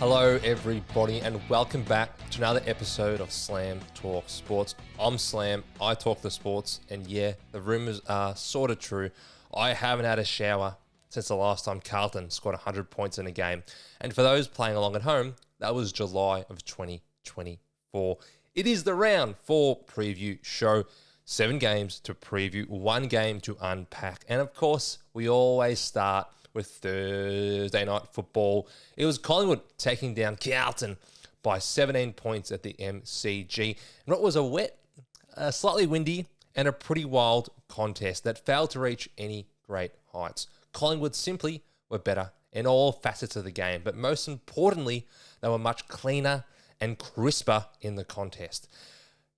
Hello everybody and welcome back to another episode of Slam Talk Sports. I'm Slam, I talk the sports, and yeah, the rumours are sort of true. I haven't had a shower since the last time Carlton scored 100 points in a game. And for those playing along at home, that was July of 2024. It is the round 4 preview show. 7 games to preview, 1 game to unpack. And of course, we always start with Thursday night football. It was Collingwood taking down Carlton by 17 points at the MCG. And what was a wet, slightly windy, and a pretty wild contest that failed to reach any great heights. Collingwood simply were better in all facets of the game, but most importantly, they were much cleaner and crisper in the contest.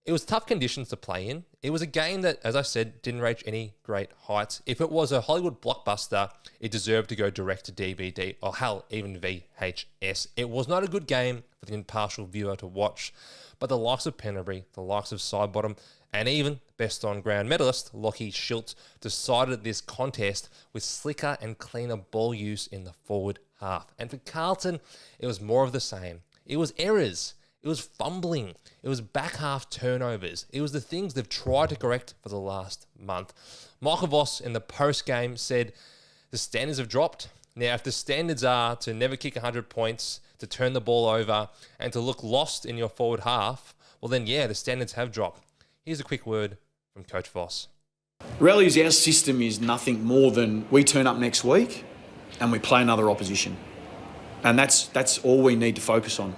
It was tough conditions to play in. It was a game that, as I said, didn't reach any great heights. If it was a Hollywood blockbuster, it deserved to go direct to DVD or hell, even VHS. It was not a good game for the impartial viewer to watch, but the likes of Penderbury, the likes of Sidebottom, and even best on-ground medalist Lachie Schultz decided this contest with slicker and cleaner ball use in the forward half. And for Carlton, it was more of the same. It was errors. It was fumbling. It was back half turnovers. It was the things they've tried to correct for the last month. Michael Voss in the post-game said the standards have dropped. Now, if the standards are to never kick 100 points, to turn the ball over, and to look lost in your forward half, well then, yeah, the standards have dropped. Here's a quick word from Coach Voss. Really, our system is nothing more than we turn up next week and we play another opposition. And that's all we need to focus on.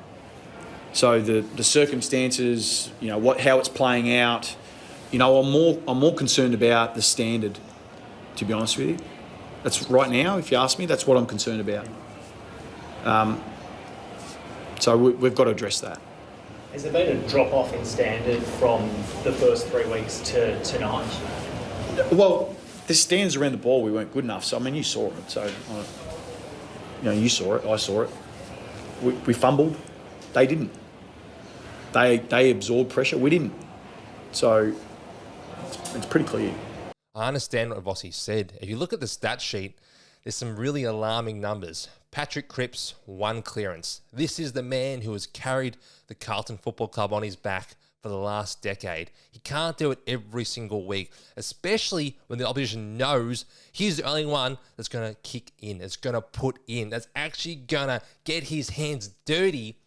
So the circumstances, how it's playing out, I'm more concerned about the standard, to be honest with you. That's right now, if you ask me, that's what I'm concerned about. So we've got to address that. Has there been a drop-off in standard from the first 3 weeks to tonight? Well, the standards around the ball, we weren't good enough. So, you saw it. So, you saw it, I saw it. We fumbled. They didn't. They absorbed pressure. We didn't. So it's pretty clear. I understand what Vossi said. If you look at the stat sheet, there's some really alarming numbers. Patrick Cripps, 1 clearance. This is the man who has carried the Carlton Football Club on his back for the last decade. He can't do it every single week, especially when the opposition knows he's the only one that's going to kick in, that's going to put in, that's actually going to get his hands dirty.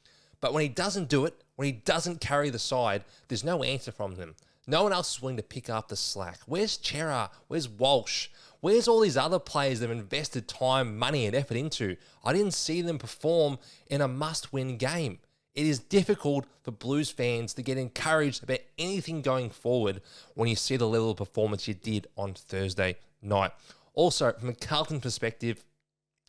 But when he doesn't do it, when he doesn't carry the side, there's no answer from him. No one else is willing to pick up the slack. Where's Chera? Where's Walsh? Where's all these other players they've invested time, money, and effort into? I didn't see them perform in a must-win game. It is difficult for Blues fans to get encouraged about anything going forward when you see the level of performance you did on Thursday night. Also, from a Carlton perspective,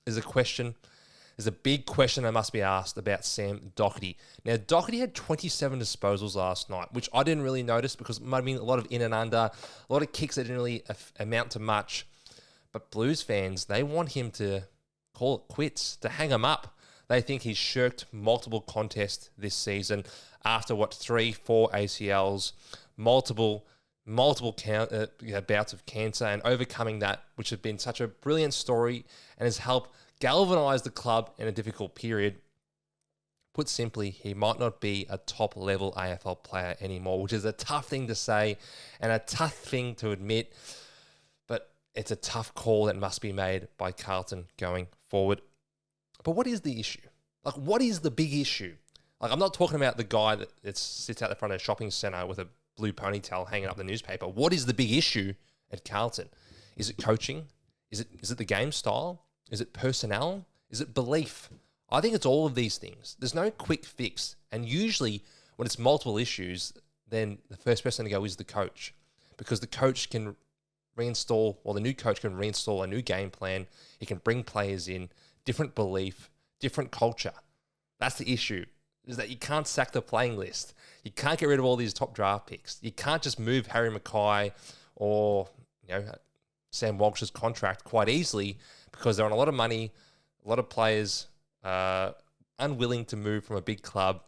there's a big question that must be asked about Sam Doherty. Now, Doherty had 27 disposals last night, which I didn't really notice because it might have been a lot of in and under, a lot of kicks that didn't really amount to much. But Blues fans, they want him to call it quits, to hang him up. They think he's shirked multiple contests this season after, 3-4 ACLs, multiple bouts of cancer, and overcoming that, which has been such a brilliant story and has helped galvanise the club in a difficult period. Put simply, he might not be a top-level AFL player anymore, which is a tough thing to say and a tough thing to admit, but it's a tough call that must be made by Carlton going forward. But what is the issue? What is the big issue? I'm not talking about the guy that sits out the front of a shopping centre with a blue ponytail hanging up the newspaper. What is the big issue at Carlton? Is it coaching? Is it the game style? Is it personnel? Is it belief? I think it's all of these things. There's no quick fix. And usually when it's multiple issues, then the first person to go is the coach. Because the coach can the new coach can reinstall a new game plan. He can bring players in, different belief, different culture. That's the issue, is that you can't sack the playing list. You can't get rid of all these top draft picks. You can't just move Harry Mackay or Sam Walsh's contract quite easily because they're on a lot of money, a lot of players unwilling to move from a big club.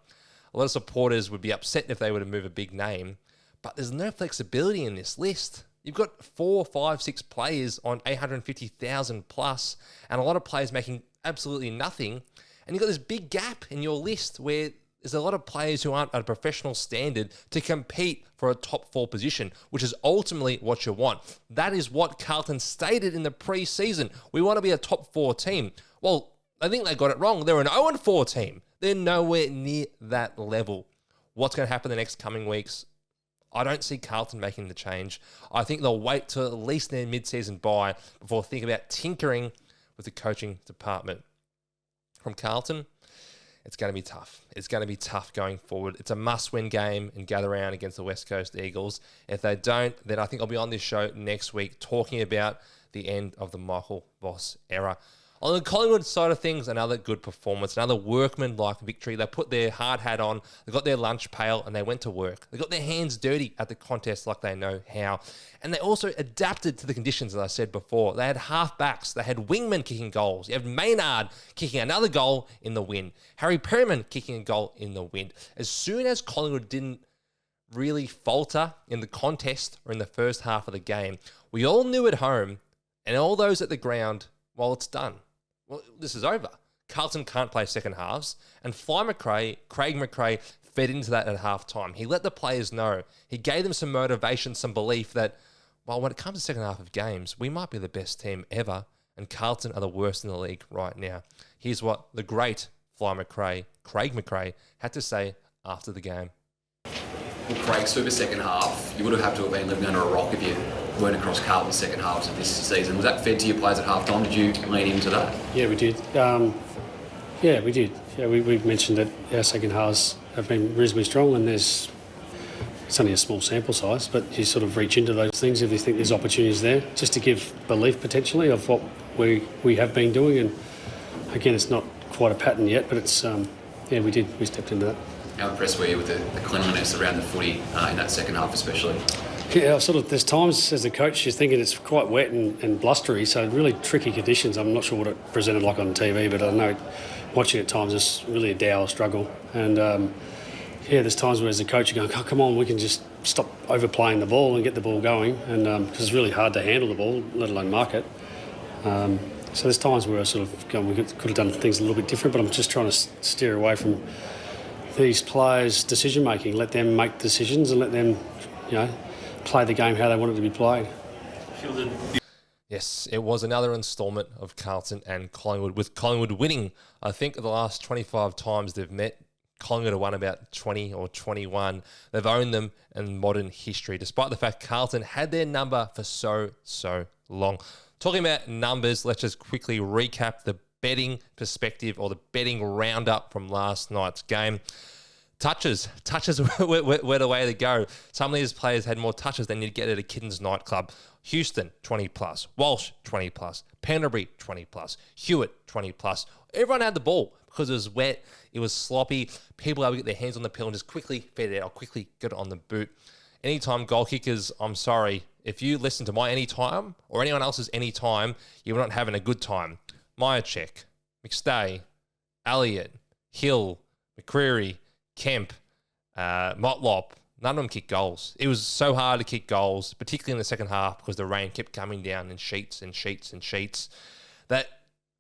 A lot of supporters would be upset if they were to move a big name, but there's no flexibility in this list. You've got 4, 5, 6 players on 850,000 plus, and a lot of players making absolutely nothing. And you've got this big gap in your list where there's a lot of players who aren't at a professional standard to compete for a top 4 position, which is ultimately what you want. That is what Carlton stated in the pre-season. We want to be a top 4 team. Well, I think they got it wrong. They're an 0-4 team. They're nowhere near that level. What's going to happen the next coming weeks? I don't see Carlton making the change. I think they'll wait till at least their mid-season bye before thinking about tinkering with the coaching department. From Carlton, it's going to be tough. It's going to be tough going forward. It's a must-win game and gather round against the West Coast Eagles. If they don't, then I think I'll be on this show next week talking about the end of the Michael Voss era. On the Collingwood side of things, another good performance, another workman-like victory. They put their hard hat on, they got their lunch pail, and they went to work. They got their hands dirty at the contest like they know how. And they also adapted to the conditions, as I said before. They had half-backs, they had wingmen kicking goals. You have Maynard kicking another goal in the win. Harry Perryman kicking a goal in the win. As soon as Collingwood didn't really falter in the contest or in the first half of the game, we all knew at home, and all those at the ground, well, it's done. Well, this is over. Carlton can't play second halves. And Craig McRae fed into that at halftime. He let the players know. He gave them some motivation, some belief that, well, when it comes to second half of games, we might be the best team ever. And Carlton are the worst in the league right now. Here's what the great Craig McRae, had to say after the game. Well, Craig, super second half. You would have had to have been living under a rock if you weren't across Carlton's second halves of this season. Was that fed to your players at half time? Did you lean into that? Yeah, we did. We did. Yeah, we mentioned that our second halves have been reasonably strong, and it's only a small sample size, but you sort of reach into those things if you think there's opportunities there, just to give belief potentially of what we have been doing. And again, it's not quite a pattern yet, but it's we stepped into that. How impressed were you with the cleanliness around the footy in that second half especially? Yeah, there's times as a coach you're thinking it's quite wet and blustery, so really tricky conditions. I'm not sure what it presented like on TV, but I know watching at times it's really a dour struggle. And there's times where as a coach you're going, oh, come on, we can just stop overplaying the ball and get the ball going, and because it's really hard to handle the ball, let alone mark it. So there's times where I sort of go, we could have done things a little bit different, but I'm just trying to steer away from these players' decision making. Let them make decisions and let them, play the game how they want it to be played. Yes, it was another instalment of Carlton and Collingwood, with Collingwood winning, I think, the last 25 times they've met. Collingwood have won about 20 or 21. They've owned them in modern history, despite the fact Carlton had their number for so long. Talking about numbers, let's just quickly recap the betting perspective or the betting roundup from last night's game. Touches were the way to go. Some of these players had more touches than you'd get at a Kittens nightclub. Houston, 20 plus. Walsh, 20 plus. Pendlebury, 20 plus. Hewitt, 20 plus. Everyone had the ball because it was wet, it was sloppy. People were able to get their hands on the pill and just quickly fed it out, quickly get it on the boot. Anytime goal kickers, I'm sorry, if you listen to my anytime or anyone else's anytime, you're not having a good time. Myercheck, McStay, Elliott, Hill, McCreary, Kemp, Motlop, none of them kicked goals. It was so hard to kick goals, particularly in the second half, because the rain kept coming down in sheets and sheets and sheets. That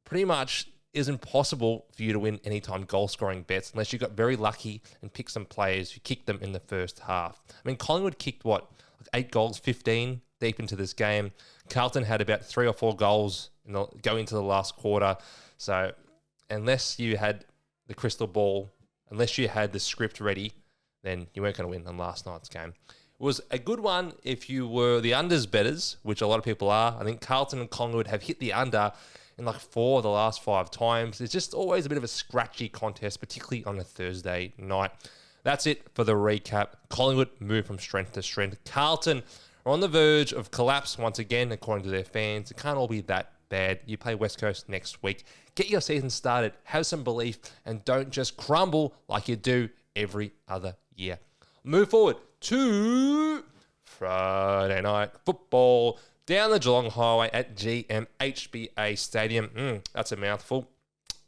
pretty much is impossible for you to win anytime goal-scoring bets unless you got very lucky and picked some players who kicked them in the first half. I mean, Collingwood kicked, 8 goals, 15 deep into this game. Carlton had about 3 or 4 goals go into the last quarter. So unless you had the crystal ball, unless you had the script ready, then you weren't going to win on last night's game. It was a good one if you were the unders betters, which a lot of people are. I think Carlton and Collingwood have hit the under in 4 of the last 5 times. It's just always a bit of a scratchy contest, particularly on a Thursday night. That's it for the recap. Collingwood moved from strength to strength. Carlton are on the verge of collapse once again, according to their fans. It can't all be that bad. You play West Coast next week. Get your season started, have some belief, and don't just crumble like you do every other year. Move forward to Friday night football down the Geelong Highway at GMHBA Stadium. That's a mouthful.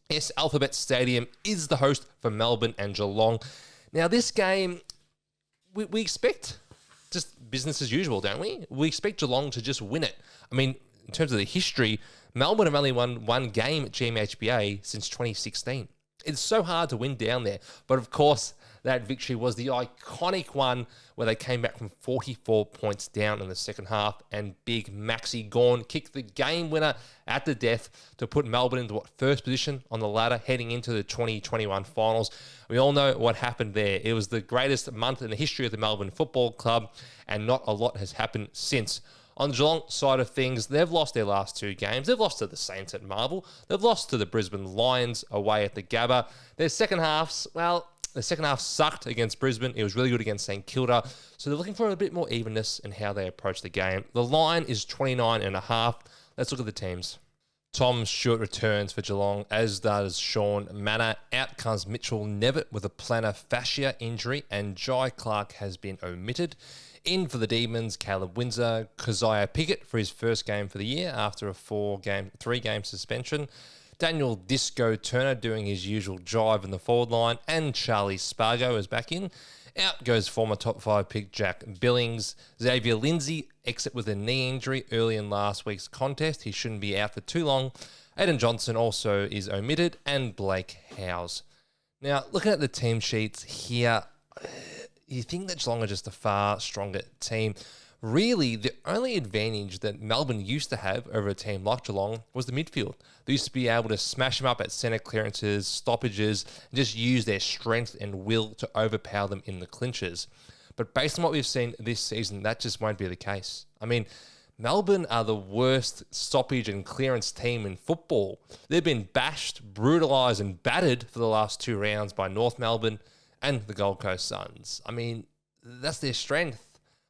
Yes, Alphabet Stadium is the host for Melbourne and Geelong. Now, this game, we expect just business as usual, don't we? We expect Geelong to just win it. I mean, in terms of the history, Melbourne have only won 1 game at GMHBA since 2016. It's so hard to win down there. But of course, that victory was the iconic one where they came back from 44 points down in the second half, and big Maxi Gawn kicked the game winner at the death to put Melbourne into first position on the ladder heading into the 2021 finals. We all know what happened there. It was the greatest month in the history of the Melbourne Football Club, and not a lot has happened since. On the Geelong side of things, they've lost their last 2 games. They've lost to the Saints at Marvel. They've lost to the Brisbane Lions away at the Gabba. Their second halves, well, the second half sucked against Brisbane. It was really good against St Kilda. So they're looking for a bit more evenness in how they approach the game. The line is 29.5. Let's look at the teams. Tom Stewart returns for Geelong, as does Sean Manor. Out comes Mitchell Nevitt with a plantar fascia injury, and Jai Clark has been omitted. In for the Demons, Caleb Windsor, Keziah Pickett for his first game for the year after a 3-game suspension. Daniel Disco Turner doing his usual jive in the forward line, and Charlie Spargo is back in. Out goes former top 5 pick Jack Billings. Xavier Lindsay exit with a knee injury early in last week's contest. He shouldn't be out for too long. Aidan Johnson also is omitted, and Blake Howes. Now, looking at the team sheets here, you think that Geelong are just a far stronger team. Really, the only advantage that Melbourne used to have over a team like Geelong was the midfield. They used to be able to smash them up at centre clearances, stoppages, and just use their strength and will to overpower them in the clinches. But based on what we've seen this season, that just won't be the case. I mean, Melbourne are the worst stoppage and clearance team in football. They've been bashed, brutalised and battered for the last 2 rounds by North Melbourne and the Gold Coast Suns. I mean, that's their strength.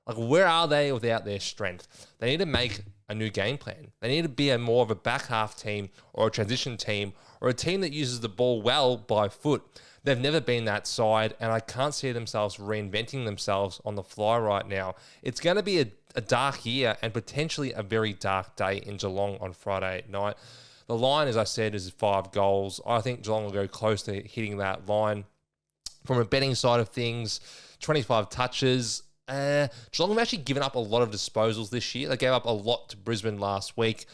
Like, where are they without their strength? They need to make a new game plan. They need to be more of a back half team or a transition team or a team that uses the ball well by foot. They've never been that side, and I can't see themselves reinventing themselves on the fly right now. It's going to be a dark year and potentially a very dark day in Geelong on Friday night. The line, as I said, is 5 goals. I think Geelong will go close to hitting that line. From a betting side of things, 25 touches. Geelong have actually given up a lot of disposals this year. They gave up a lot to Brisbane last week.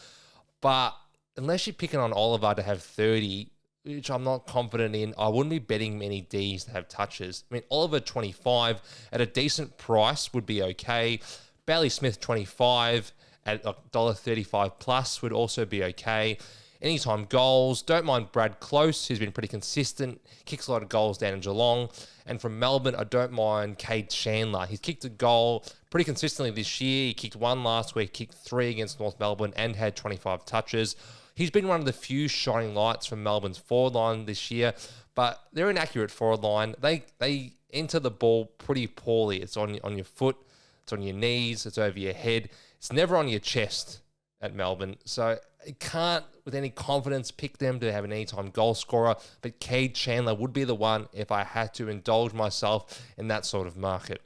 But unless you're picking on Oliver to have 30, which I'm not confident in, I wouldn't be betting many Ds to have touches. I mean, Oliver 25 at a decent price would be okay. Bailey Smith 25 at $1.35 plus would also be okay. Anytime goals, don't mind Brad Close, who's been pretty consistent, kicks a lot of goals down in Geelong. And from Melbourne, I don't mind Cade Chandler. He's kicked a goal pretty consistently this year. He kicked 1 last week, kicked 3 against North Melbourne, and had 25 touches. He's been one of the few shining lights from Melbourne's forward line this year, but they're an accurate forward line. They enter the ball pretty poorly. It's on your foot, it's on your knees, it's over your head. It's never on your chest at Melbourne. So I can't, with any confidence, pick them to have an anytime goal scorer, but Cade Chandler would be the one if I had to indulge myself in that sort of market.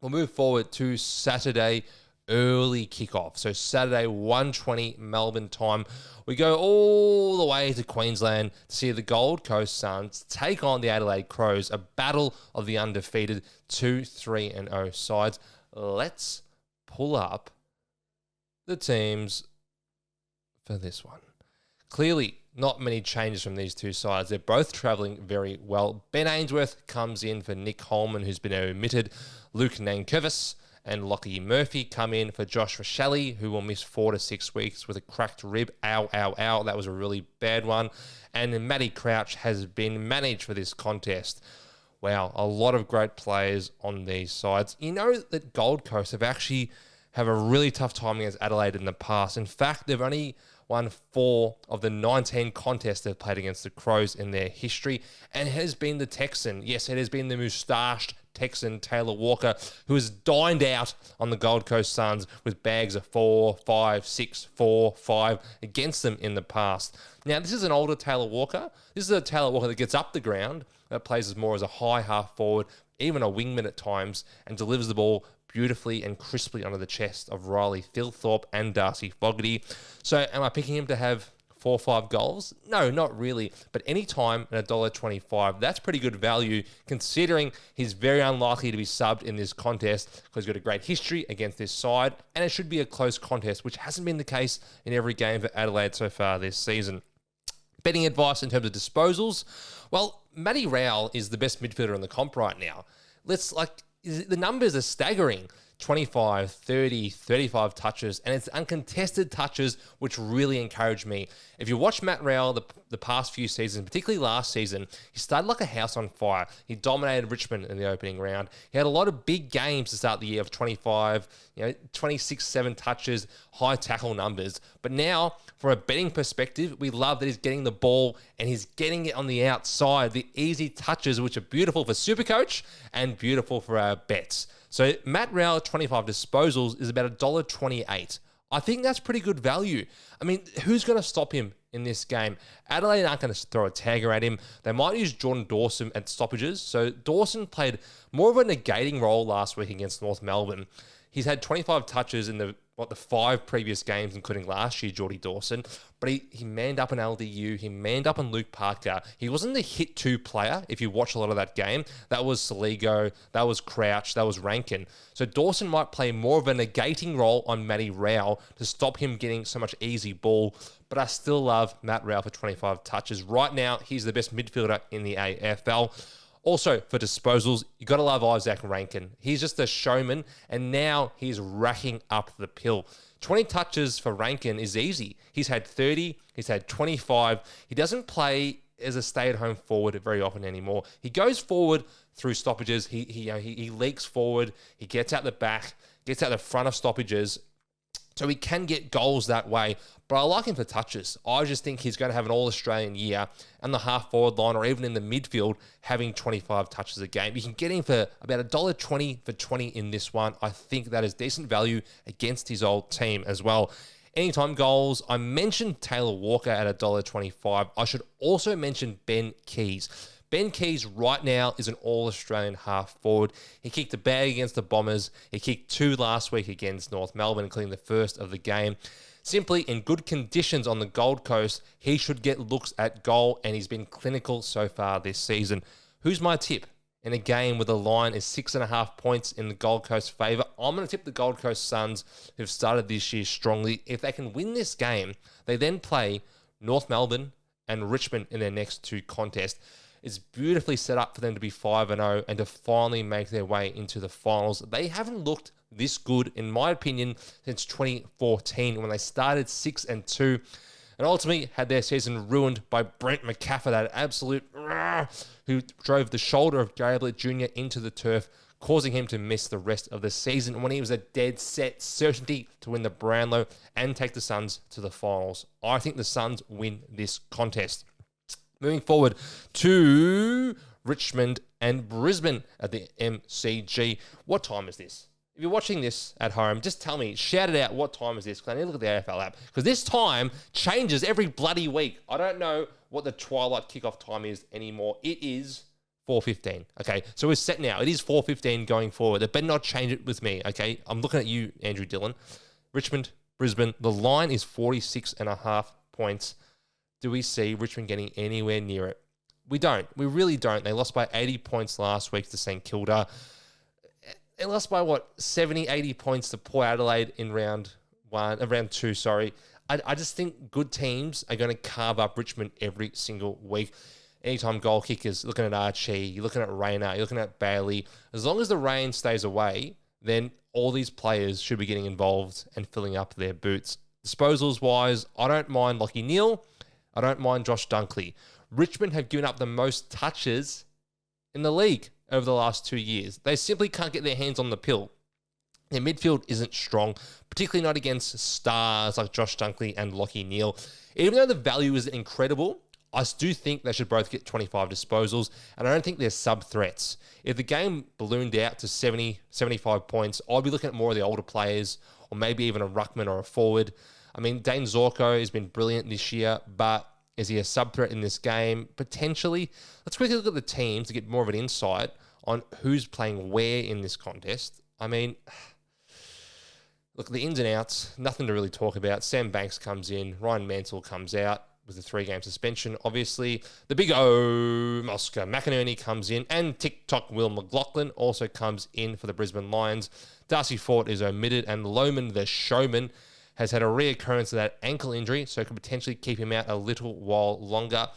We'll move forward to Saturday early kickoff. So Saturday, 1:20 Melbourne time. We go all the way to Queensland to see the Gold Coast Suns take on the Adelaide Crows, a battle of the undefeated 2-3-0 sides. Let's pull up the teams for this one. Clearly, not many changes from these two sides. They're both travelling very well. Ben Ainsworth comes in for Nick Holman, who's been omitted. Luke Nankervis and Lockie Murphy come in for Josh Rochelle, who will miss 4 to 6 weeks with a cracked rib. Ow, ow, ow. That was a really bad one. And Matty Crouch has been managed for this contest. Wow, a lot of great players on these sides. You know that Gold Coast have a really tough time against Adelaide in the past. In fact, they've only won 4 of the 19 contests they've played against the Crows in their history, and it has been the Texan. Yes, it has been the moustached Texan Taylor Walker, who has dined out on the Gold Coast Suns with bags of 4, 5, 6, 4, 5 against them in the past. Now, this is an older Taylor Walker. This is a Taylor Walker that gets up the ground, that plays more as a high half forward, even a wingman at times, and delivers the ball beautifully and crisply under the chest of Riley Thilthorpe and Darcy Fogarty. So am I picking him to have 4 or 5 goals? No, not really. But any time at $1.25, that's pretty good value considering he's very unlikely to be subbed in this contest because he's got a great history against this side, and it should be a close contest, which hasn't been the case in every game for Adelaide so far this season. Betting advice in terms of disposals. Well, Matty Rowell is the best midfielder in the comp right now. The numbers are staggering. 25, 30, 35 touches, and it's uncontested touches, which really encourage me. If you watch Matt Rowell the past few seasons, particularly last season, he started like a house on fire. He dominated Richmond in the opening round. He had a lot of big games to start the year of 25, 26, 7 touches, high tackle numbers. But now, from a betting perspective, we love that he's getting the ball and he's getting it on the outside. The easy touches, which are beautiful for SuperCoach and beautiful for our bets. So Matt Rowell, 25 disposals, is about $1.28. I think that's pretty good value. I mean, who's going to stop him in this game? Adelaide aren't going to throw a tagger at him. They might use Jordan Dawson at stoppages. So Dawson played more of a negating role last week against North Melbourne. He's had 25 touches in the 5 previous games, including last year, Geordie Dawson. But he manned up on LDU. He manned up on Luke Parker. He wasn't the hit 2 player, if you watch a lot of that game. That was Saligo. That was Crouch. That was Rankin. So Dawson might play more of a negating role on Matty Rowell to stop him getting so much easy ball. But I still love Matt Rowell for 25 touches. Right now, he's the best midfielder in the AFL. Also, for disposals, you got to love Isaac Rankin. He's just a showman, and now he's racking up the pill. 20 touches for Rankin is easy. He's had 30, he's had 25. He doesn't play as a stay-at-home forward very often anymore. He goes forward through stoppages. He leaks forward. He gets out the back, gets out the front of stoppages. So he can get goals that way, but I like him for touches. I just think he's going to have an All-Australian year and the half-forward line or even in the midfield having 25 touches a game. You can get him for about $1.20 for 20 in this one. I think that is decent value against his old team as well. Anytime goals, I mentioned Taylor Walker at $1.25. I should also mention Ben Keys. Ben Keys right now is an All-Australian half-forward. He kicked a bag against the Bombers. He kicked 2 last week against North Melbourne, including the first of the game. Simply, in good conditions on the Gold Coast, he should get looks at goal, and he's been clinical so far this season. Who's my tip? In a game where the line is 6.5 points in the Gold Coast favour, I'm going to tip the Gold Coast Suns, who've started this year strongly. If they can win this game, they then play North Melbourne and Richmond in their next 2 contests. It's beautifully set up for them to be 5-0 and to finally make their way into the finals. They haven't looked this good, in my opinion, since 2014 when they started 6-2 and ultimately had their season ruined by Brent McCaffrey, that absolute who drove the shoulder of Gary Ablett Jr. into the turf, causing him to miss the rest of the season when he was a dead set certainty to win the Brownlow and take the Suns to the finals. I think the Suns win this contest. Moving forward to Richmond and Brisbane at the MCG. What time is this? If you're watching this at home, just tell me, shout it out, what time is this? Because I need to look at the AFL app. Because this time changes every bloody week. I don't know what the twilight kickoff time is anymore. It is 4:15. Okay, so we're set now. It is 4:15 going forward. They better not change it with me, okay? I'm looking at you, Andrew Dillon. Richmond, Brisbane. The line is 46.5 points. Do we see Richmond getting anywhere near it? We don't. We really don't. They lost by 80 points last week to St Kilda. They lost by, 70, 80 points to Port Adelaide in round 2, sorry. I just think good teams are going to carve up Richmond every single week. Anytime goal kickers, looking at Archie, you're looking at Rayner, you're looking at Bailey. As long as the rain stays away, then all these players should be getting involved and filling up their boots. Disposals-wise, I don't mind Lachie Neale. I don't mind Josh Dunkley. Richmond have given up the most touches in the league over the last 2 years. They simply can't get their hands on the pill. Their midfield isn't strong, particularly not against stars like Josh Dunkley and Lachie Neale. Even though the value is incredible, I do think they should both get 25 disposals, and I don't think they're sub-threats. If the game ballooned out to 70, 75 points, I'd be looking at more of the older players, or maybe even a ruckman or a forward. I mean, Dane Zorko has been brilliant this year, but is he a sub-threat in this game? Potentially. Let's quickly look at the teams to get more of an insight on who's playing where in this contest. I mean, look, the ins and outs, nothing to really talk about. Sam Banks comes in, Ryan Mansell comes out with a 3-game suspension, obviously. The big O, Oscar McInerney comes in, and TikTok Will McLaughlin also comes in for the Brisbane Lions. Darcy Fort is omitted, and Lohman the Showman has had a reoccurrence of that ankle injury, so it could potentially keep him out a little while longer.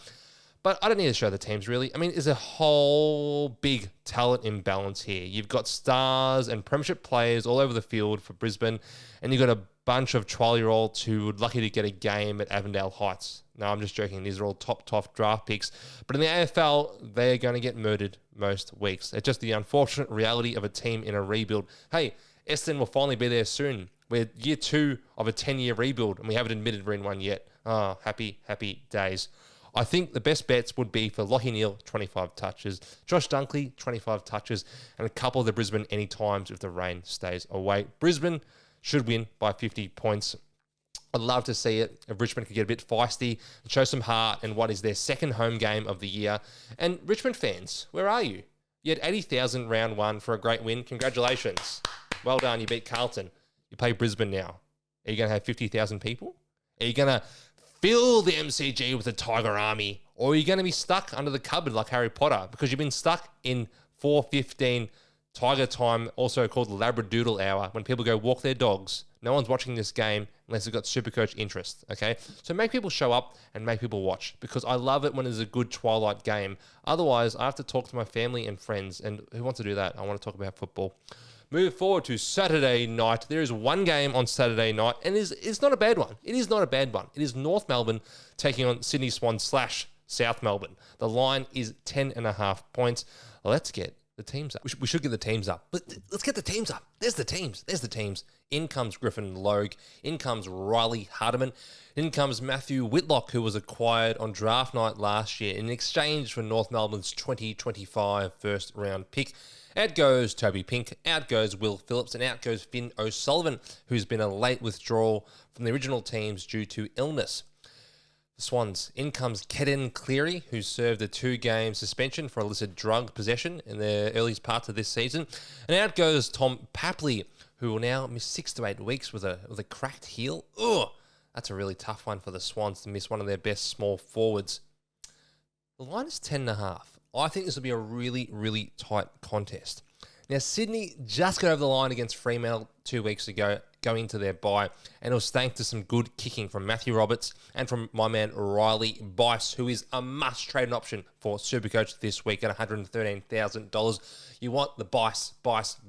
But I don't need to show the teams, really. I mean, there's a whole big talent imbalance here. You've got stars and premiership players all over the field for Brisbane, and you've got a bunch of 12-year-olds who were lucky to get a game at Avondale Heights. No, I'm just joking. These are all top draft picks. But in the AFL, they're going to get murdered most weeks. It's just the unfortunate reality of a team in a rebuild. Hey, Essendon will finally be there soon. We're year 2 of a 10-year rebuild, and we haven't admitted we're in one yet. Oh, happy days. I think the best bets would be for Lachie Neale, 25 touches, Josh Dunkley, 25 touches, and a couple of the Brisbane anytimes if the rain stays away. Brisbane should win by 50 points. I'd love to see it if Richmond could get a bit feisty and show some heart in what is their second home game of the year. And Richmond fans, where are you? You had 80,000 round 1 for a great win. Congratulations. Well done. You beat Carlton. You play Brisbane now. Are you going to have 50,000 people? Are you going to fill the MCG with a Tiger Army? Or are you going to be stuck under the cupboard like Harry Potter? Because you've been stuck in 4:15 Tiger time, also called the Labradoodle hour, when people go walk their dogs. No one's watching this game unless they've got SuperCoach interest, okay? So make people show up and make people watch, because I love it when there's a good twilight game. Otherwise, I have to talk to my family and friends, and who wants to do that? I want to talk about football. Move forward to Saturday night. There is one game on Saturday night, and it's not a bad one. It is not a bad one. It is North Melbourne taking on Sydney Swans / South Melbourne. The line is 10.5 points. Let's get the teams up. We should get the teams up. But let's get the teams up. There's the teams. In comes Griffin Logue. In comes Riley Hardiman. In comes Matthew Whitlock, who was acquired on draft night last year in exchange for North Melbourne's 2025 first round pick. Out goes Toby Pink, out goes Will Phillips, and out goes Finn O'Sullivan, who's been a late withdrawal from the original teams due to illness. The Swans, in comes Kedden Cleary, who served a 2-game suspension for illicit drug possession in the earliest parts of this season. And out goes Tom Papley, who will now miss 6 to 8 weeks with a cracked heel. Ugh, that's a really tough one for the Swans to miss one of their best small forwards. The line is 10.5. I think this will be a really, really tight contest. Now, Sydney just got over the line against Fremantle 2 weeks ago, going into their bye, and it was thanks to some good kicking from Matthew Roberts and from my man Riley Bice, who is a must-trade option for SuperCoach this week at $113,000. You want the Bice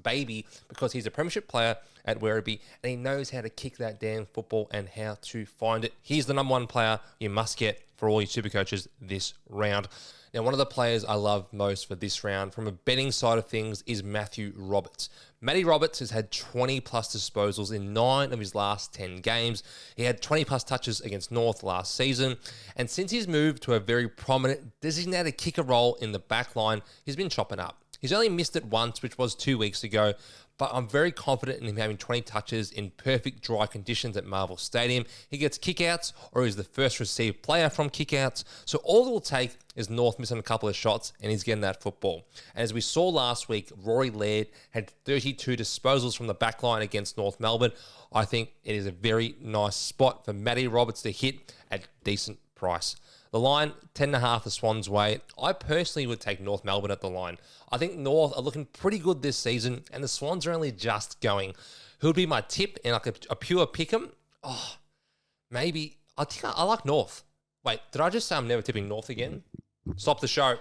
baby, because he's a premiership player at Werribee, and he knows how to kick that damn football and how to find it. He's the number 1 player you must get for all your SuperCoaches this round. Now, one of the players I love most for this round, from a betting side of things, is Matthew Roberts. Matty Roberts has had 20-plus disposals in 9 of his last 10 games. He had 20-plus touches against North last season. And since he's moved to a very prominent designated kicker role in the back line, he's been chopping up. He's only missed it once, which was 2 weeks ago, but I'm very confident in him having 20 touches in perfect dry conditions at Marvel Stadium. He gets kickouts, or he's the first received player from kickouts. So all it will take is North missing a couple of shots, and he's getting that football. And as we saw last week, Rory Laird had 32 disposals from the back line against North Melbourne. I think it is a very nice spot for Matty Roberts to hit at decent price. The line, 10.5 the Swans' way. I personally would take North Melbourne at the line. I think North are looking pretty good this season, and the Swans are only just going. Who would be my tip in like a pure pick'em? Oh, maybe. I think I like North. Wait, did I just say I'm never tipping North again? Stop the show.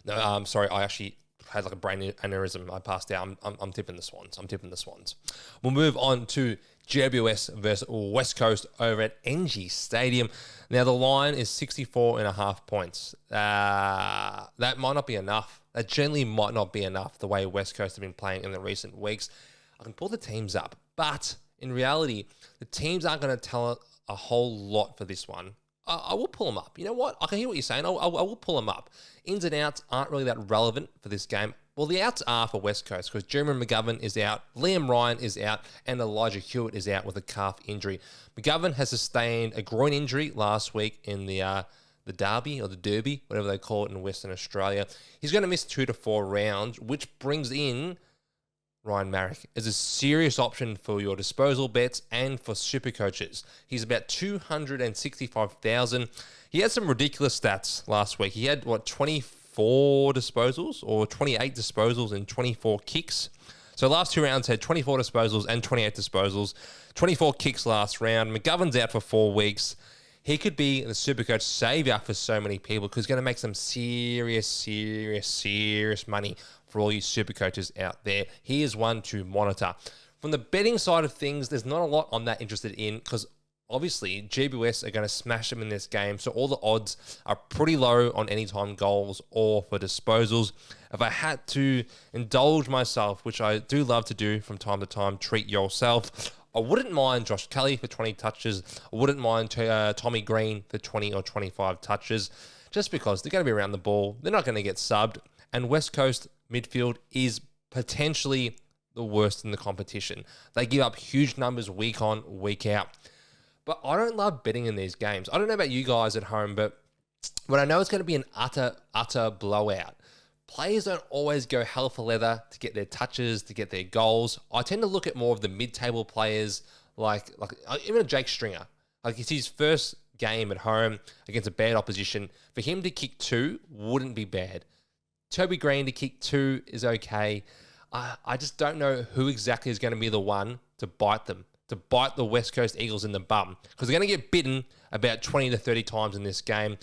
No, I'm sorry. I actually had like a brain aneurysm. I passed out. I'm tipping the Swans. We'll move on to GWS versus West Coast over at NG Stadium. Now, the line is 64.5 points. That might not be enough. That generally might not be enough the way West Coast have been playing in the recent weeks. I can pull the teams up, but in reality, the teams aren't going to tell a whole lot for this one. I will pull them up. You know what? I can hear what you're saying. I will pull them up. Ins and outs aren't really that relevant for this game. Well, the outs are for West Coast, because Jeremy McGovern is out, Liam Ryan is out, and Elijah Hewitt is out with a calf injury. McGovern has sustained a groin injury last week in the Derby, or the Derby, whatever they call it in Western Australia. He's going to miss 2 to 4 rounds, which brings in Ryan Marrick as a serious option for your disposal bets and for super coaches. He's about 265,000. He had some ridiculous stats last week. He had, 24 disposals or 28 disposals and 24 kicks. So last 2 rounds had 24 disposals and 28 disposals, 24 kicks last round. McGovern's out for 4 weeks. He could be the Supercoach saviour for so many people because he's going to make some serious money for all you Supercoaches out there. He is one to monitor. From the betting side of things, there's not a lot I'm that interested in because obviously GBS are going to smash them in this game. So all the odds are pretty low on anytime goals or for disposals. If I had to indulge myself, which I do love to do from time to time, treat yourself, I wouldn't mind Josh Kelly for 20 touches. I wouldn't mind Tommy Green for 20 or 25 touches just because they're going to be around the ball. They're not going to get subbed. And West Coast midfield is potentially the worst in the competition. They give up huge numbers week on, week out. But I don't love betting in these games. I don't know about you guys at home, but when I know it's going to be an utter blowout, players don't always go hell for leather to get their touches, to get their goals. I tend to look at more of the mid-table players, like even a Jake Stringer. Like it's his first game at home against a bad opposition. For him to kick 2 wouldn't be bad. Toby Green to kick 2 is okay. I just don't know who exactly is going to be the one to bite them, to bite the West Coast Eagles in the bum. Because they're going to get bitten about 20 to 30 times in this game.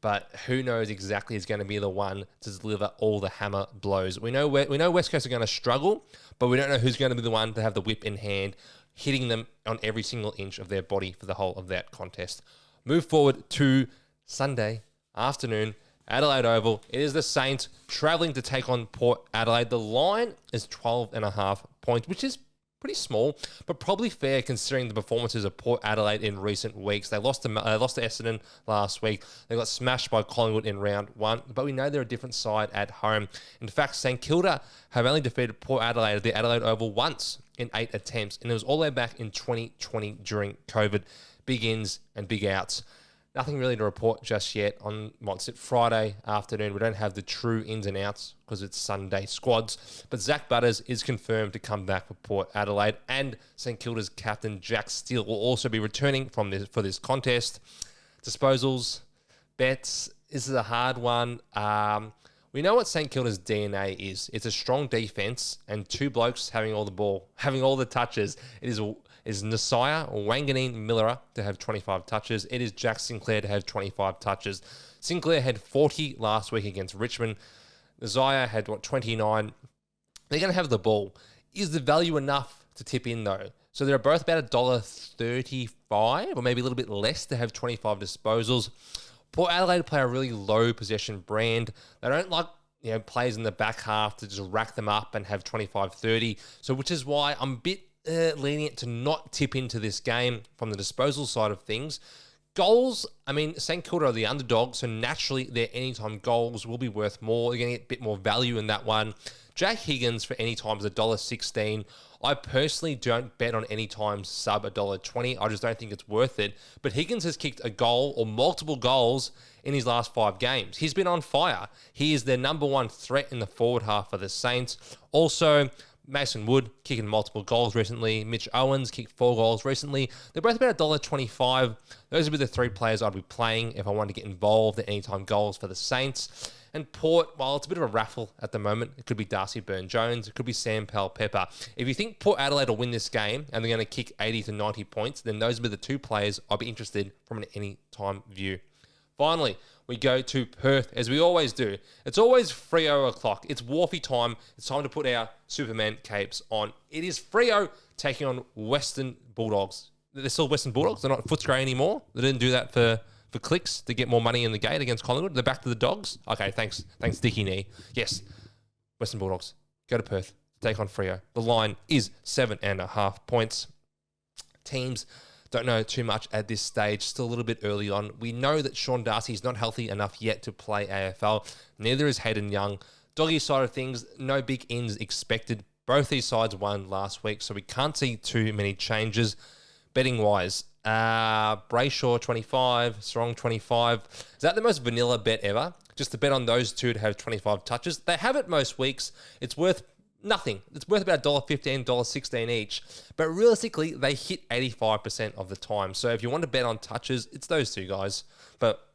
But who knows exactly is going to be the one to deliver all the hammer blows. We know West Coast are going to struggle, but we don't know who's going to be the one to have the whip in hand, hitting them on every single inch of their body for the whole of that contest. Move forward to Sunday afternoon, Adelaide Oval. It is the Saints travelling to take on Port Adelaide. The line is 12.5 points, which is pretty small, but probably fair considering the performances of Port Adelaide in recent weeks. They lost to Essendon last week. They got smashed by Collingwood in round 1, but we know they're a different side at home. In fact, St Kilda have only defeated Port Adelaide at the Adelaide Oval once in 8 attempts, and it was all the way back in 2020 during COVID. Big ins and big outs. Nothing really to report just yet on what's it, Friday afternoon. We don't have the true ins and outs because it's Sunday squads. But Zach Butters is confirmed to come back for Port Adelaide, and St Kilda's captain Jack Steele will also be returning for this contest. Disposals, bets. This is a hard one. We know what St Kilda's DNA is. It's a strong defense and 2 blokes having all the ball, having all the touches. It is Nasiah Wanganeen Miller to have 25 touches. It is Jack Sinclair to have 25 touches. Sinclair had 40 last week against Richmond. Nasiah had, 29. They're going to have the ball. Is the value enough to tip in, though? So they're both about $1.35 or maybe a little bit less to have 25 disposals. Port Adelaide play a really low possession brand. They don't like players in the back half to just rack them up and have 25-30. So which is why I'm a bit lenient to not tip into this game from the disposal side of things. Goals, St Kilda are the underdog, so naturally their anytime goals will be worth more. You're going to get a bit more value in that one. Jack Higgins for anytime is $1.16. I personally don't bet on anytime sub $1.20. I just don't think it's worth it. But Higgins has kicked a goal or multiple goals in his last 5 games. He's been on fire. He is their number 1 threat in the forward half of the Saints. Also, Mason Wood kicking multiple goals recently. Mitch Owens kicked 4 goals recently. They're both about $1.25. Those would be the 3 players I'd be playing if I wanted to get involved in anytime goals for the Saints. And Port, well, it's a bit of a raffle at the moment. It could be Darcy Byrne-Jones. It could be Sam Powell-Pepper. If you think Port Adelaide will win this game and they're going to kick 80 to 90 points, then those would be the 2 players I'd be interested from an anytime view. Finally, we go to Perth, as we always do. It's always Freo o'clock. It's Wharfie time. It's time to put our Superman capes on. It is Freo taking on Western Bulldogs. They're still Western Bulldogs. They're not Footscray anymore. They didn't do that for clicks to get more money in the gate against Collingwood. They're back to the Dogs. Okay, thanks, Dickie Knee. Yes, Western Bulldogs. Go to Perth. Take on Freo. The line is 7.5 points. Teams don't know too much at this stage. Still a little bit early on. We know that Sean Darcy is not healthy enough yet to play AFL. Neither is Hayden Young. Doggy side of things, no big ins expected. Both these sides won last week, so we can't see too many changes. Betting-wise, Brayshaw 25, Strong 25. Is that the most vanilla bet ever? Just to bet on those 2 to have 25 touches. They have it most weeks. It's worth nothing. It's worth about $1.15, $1.16 each. But realistically, they hit 85% of the time. So if you want to bet on touches, it's those 2 guys. But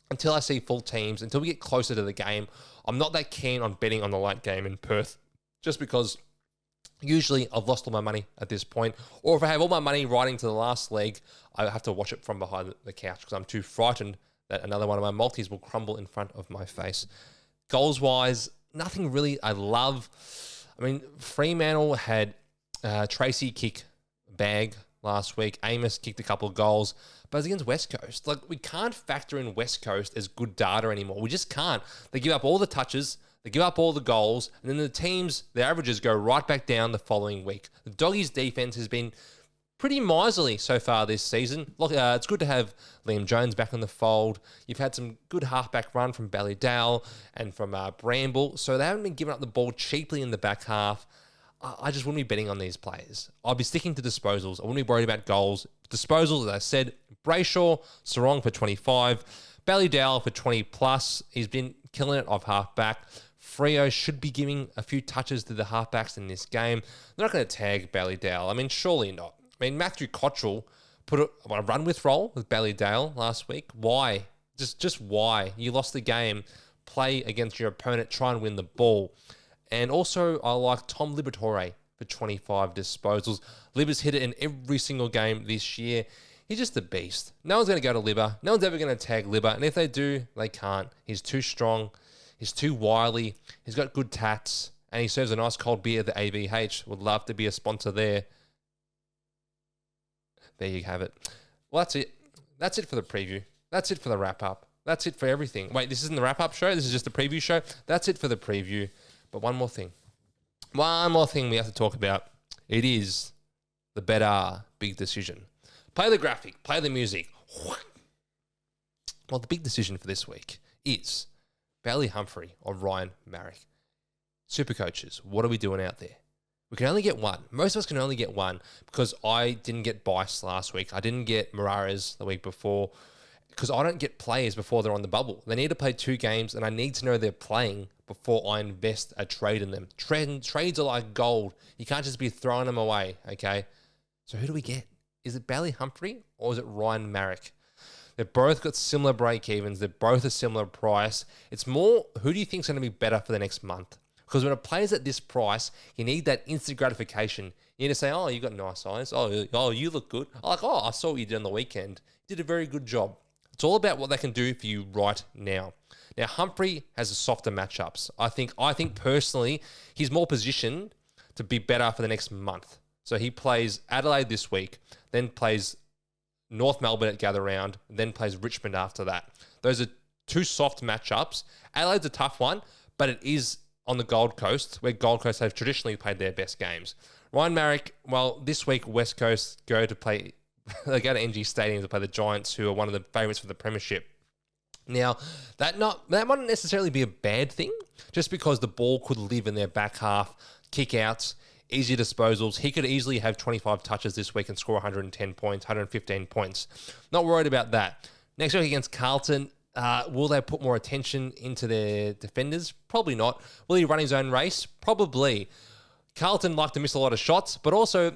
until I see full teams, until we get closer to the game, I'm not that keen on betting on the late game in Perth. Just because Usually, I've lost all my money at this point. Or if I have all my money riding to the last leg, I have to watch it from behind the couch because I'm too frightened that another one of my multis will crumble in front of my face. Goals-wise, nothing really I love. I mean, Fremantle had Tracy kick bag last week. Amos kicked a couple of goals, but it's against West Coast. Like, we can't factor in West Coast as good data anymore. We just can't. They give up all the touches, they give up all the goals, and then the teams, their averages go right back down the following week. The Doggies' defense has been pretty miserly so far this season. Look, it's good to have Liam Jones back in the fold. You've had some good halfback run from Ballydale and from Bramble, so they haven't been giving up the ball cheaply in the back half. I just wouldn't be betting on these players. I'll be sticking to disposals. I wouldn't be worried about goals. Disposals, as I said, Brayshaw, Sarong for 25, Ballydale for 20 plus. He's been killing it off halfback. Freo should be giving a few touches to the halfbacks in this game. They're not going to tag Ballydale. I mean, surely not. I mean, Matthew Cottrell put a run with role with Ballydale last week. Why? Just why? You lost the game. Play against your opponent. Try and win the ball. And also, I like Tom Liberatore for 25 disposals. Libba's hit it in every single game this year. He's just a beast. No one's going to go to Libba. No one's ever going to tag Libba. And if they do, they can't. He's too strong. He's too wily. He's got good tats. And he serves a nice cold beer at the AVH. Would love to be a sponsor there. There you have it. Well, that's it. That's it for the preview. That's it for the wrap-up. That's it for everything. Wait, this isn't the wrap-up show? This is just the preview show? That's it for the preview. But one more thing. One more thing we have to talk about. It is the better big decision. Play the graphic. Play the music. Well, the big decision for this week is Bailey Humphrey or Ryan Marrick. Supercoaches, what are we doing out there? We can only get one. Most of us can only get one because I didn't get Bice last week. I didn't get Morales the week before because I don't get players before they're on the bubble. They need to play 2 games and I need to know they're playing before I invest a trade in them. Trades are like gold. You can't just be throwing them away, okay? So who do we get? Is it Bailey Humphrey or is it Ryan Marrick? They've both got similar break-evens. They're both a similar price. It's more, who do you think is going to be better for the next month? Because when a player's at this price, you need that instant gratification. You need to say, oh, you got nice eyes. Oh, you look good. Like, oh, I saw what you did on the weekend. You did a very good job. It's all about what they can do for you right now. Now, Humphrey has a softer matchups. I think personally, he's more positioned to be better for the next month. So he plays Adelaide this week, then plays North Melbourne at Gather Round, then plays Richmond after that. Those are 2 soft matchups. Adelaide's a tough one, but it is on the Gold Coast, where Gold Coast have traditionally played their best games. Ryan Marrick, well, this week West Coast go to NG Stadium to play the Giants, who are one of the favourites for the premiership. Now, that might necessarily be a bad thing, just because the ball could live in their back half, kick outs, easy disposals. He could easily have 25 touches this week and score 110 points, 115 points. Not worried about that. Next week against Carlton, will they put more attention into their defenders? Probably not. Will he run his own race? Probably. Carlton like to miss a lot of shots, but also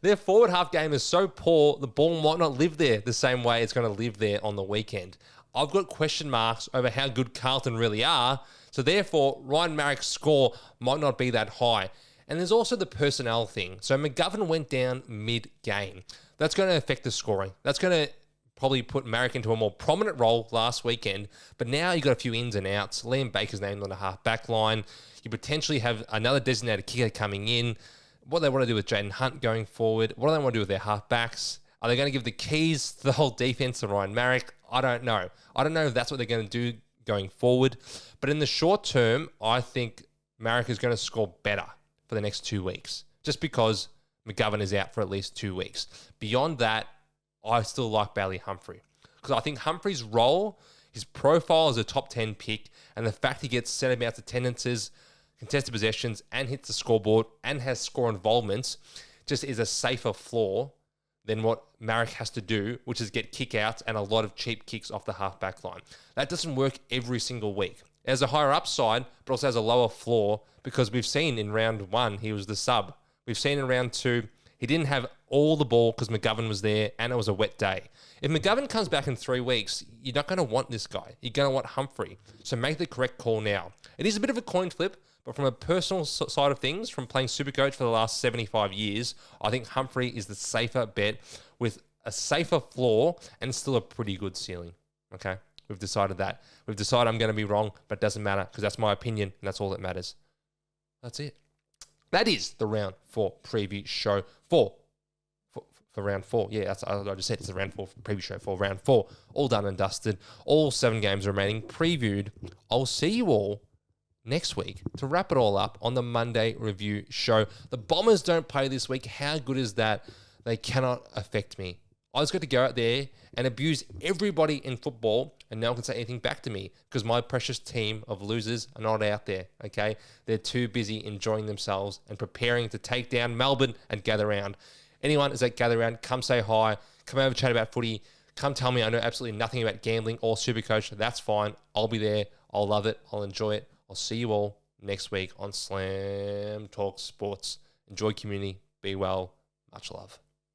their forward half game is so poor, the ball might not live there the same way it's going to live there on the weekend. I've got question marks over how good Carlton really are, so therefore Ryan Marrick's score might not be that high. And there's also the personnel thing. So McGovern went down mid-game. That's going to affect the scoring. That's going to probably put Marrick into a more prominent role last weekend. But now you've got a few ins and outs. Liam Baker's named on the half-back line. You potentially have another designated kicker coming in. What do they want to do with Jaden Hunt going forward? What do they want to do with their half-backs? Are they going to give the keys to the whole defense to Ryan Marrick? I don't know. I don't know if that's what they're going to do going forward. But in the short term, I think Marrick is going to score better for the next 2 weeks, just because McGovern is out for at least 2 weeks. Beyond that, I still like Bailey Humphrey, because I think Humphrey's role, his profile as a top 10 pick, and the fact he gets set amounts of attendances, contested possessions, and hits the scoreboard, and has score involvements, just is a safer floor than what Marrick has to do, which is get kick-outs and a lot of cheap kicks off the half-back line. That doesn't work every single week. It has a higher upside, but also has a lower floor, because we've seen in round 1, he was the sub. We've seen in round 2, he didn't have all the ball because McGovern was there and it was a wet day. If McGovern comes back in 3 weeks, you're not going to want this guy. You're going to want Humphrey. So make the correct call now. It is a bit of a coin flip, But from a personal side of things, from playing Supercoach for the last 75 years, I think Humphrey is the safer bet with a safer floor and still a pretty good ceiling. Okay? We've decided that. We've decided I'm going to be wrong, but it doesn't matter because that's my opinion and that's all that matters. That's it. That is the round 4 preview show for round 4. Yeah, that's I just said it's the round 4 preview show for round 4. All done and dusted. All 7 games remaining previewed. I'll see you all next week to wrap it all up on the Monday review show. The Bombers don't play this week. How good is that? They cannot affect me. I just got to go out there and abuse everybody in football and no one can say anything back to me because my precious team of losers are not out there, okay? They're too busy enjoying themselves and preparing to take down Melbourne and gather round. Anyone is at gather round, come say hi, come over chat about footy, come tell me I know absolutely nothing about gambling or Supercoach. That's fine. I'll be there. I'll love it. I'll enjoy it. I'll see you all next week on Slam Talk Sports. Enjoy community. Be well. Much love.